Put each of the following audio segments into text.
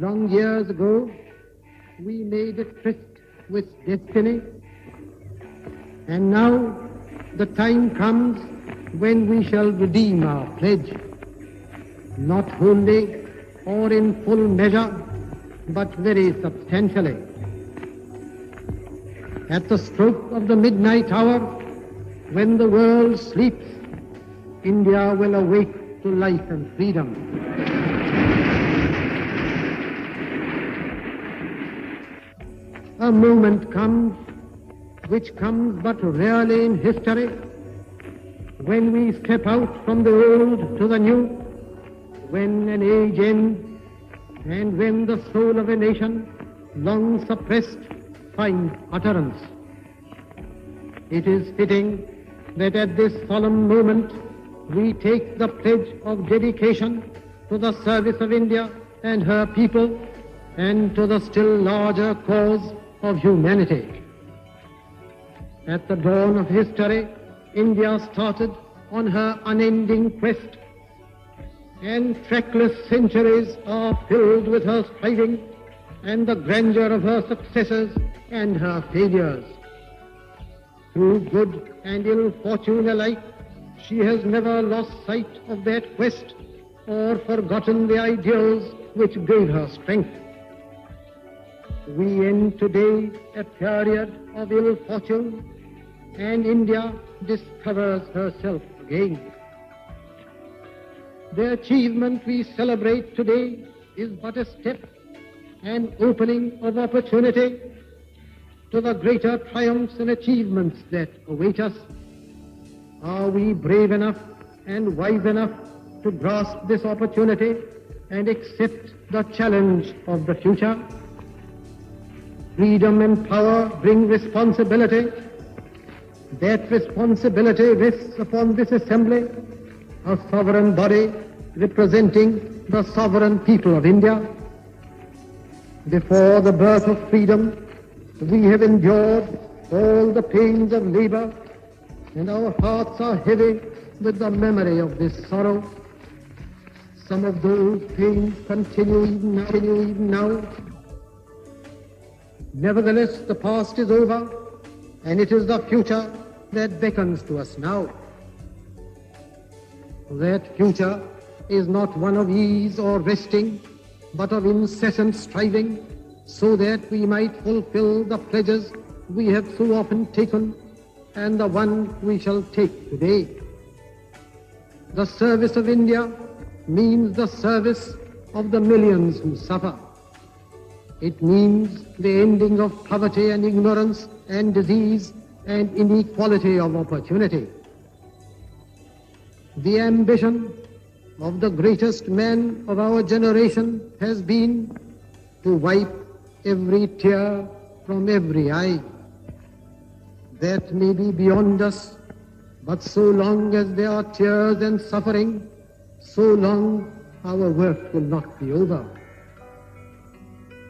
Long years ago, we made a tryst with destiny, and now the time comes when we shall redeem our pledge, not wholly or in full measure, but very substantially. At the stroke of the midnight hour, when the world sleeps, India will awake to life and freedom. A moment comes, which comes but rarely in history, when we step out from the old to the new, when an age ends, and when the soul of a nation, long suppressed, finds utterance. It is fitting that at this solemn moment we take the pledge of dedication to the service of India and her people, and to the still larger cause of humanity. At the dawn of history, India started on her unending quest, and trackless centuries are filled with her striving and the grandeur of her successes and her failures. Through good and ill fortune alike, she has never lost sight of that quest or forgotten the ideals which gave her strength. We end today a period of ill fortune, and India discovers herself again. The achievement we celebrate today is but a step, an opening of opportunity to the greater triumphs and achievements that await us. Are we brave enough and wise enough to grasp this opportunity and accept the challenge of the future? Freedom and power bring responsibility. That responsibility rests upon this assembly, a sovereign body representing the sovereign people of India. Before the birth of freedom, we have endured all the pains of labor, and our hearts are heavy with the memory of this sorrow. Some of those pains continue even now. Nevertheless, the past is over, and it is the future that beckons to us now. That future is not one of ease or resting, but of incessant striving, so that we might fulfill the pledges we have so often taken and the one we shall take today. The service of India means the service of the millions who suffer. It means the ending of poverty and ignorance and disease and inequality of opportunity. The ambition of the greatest man of our generation has been to wipe every tear from every eye. That may be beyond us, but so long as there are tears and suffering, so long our work will not be over.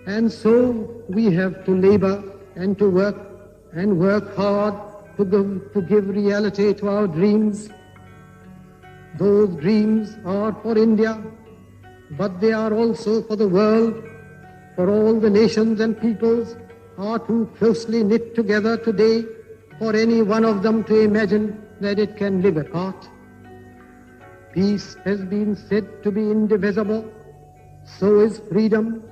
And so we have to labor and to work hard to give reality to our dreams. Those dreams are for India, but they are also for the world, for all the nations and peoples are too closely knit together today for any one of them to imagine that it can live apart. Peace has been said to be indivisible, so is freedom,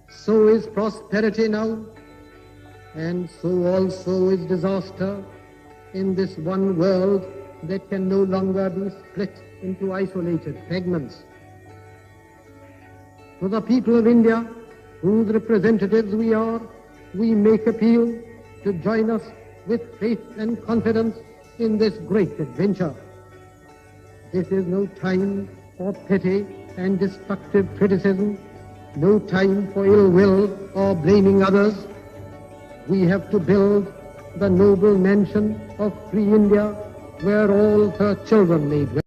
so is prosperity now, and so also is disaster in this one world that can no longer be split into isolated fragments. To the people of India, whose representatives we are, we make appeal to join us with faith and confidence in this great adventure. This is no time for petty and destructive criticism, no time for ill will or blaming others. We have to build the noble mansion of free India where all her children may dwell.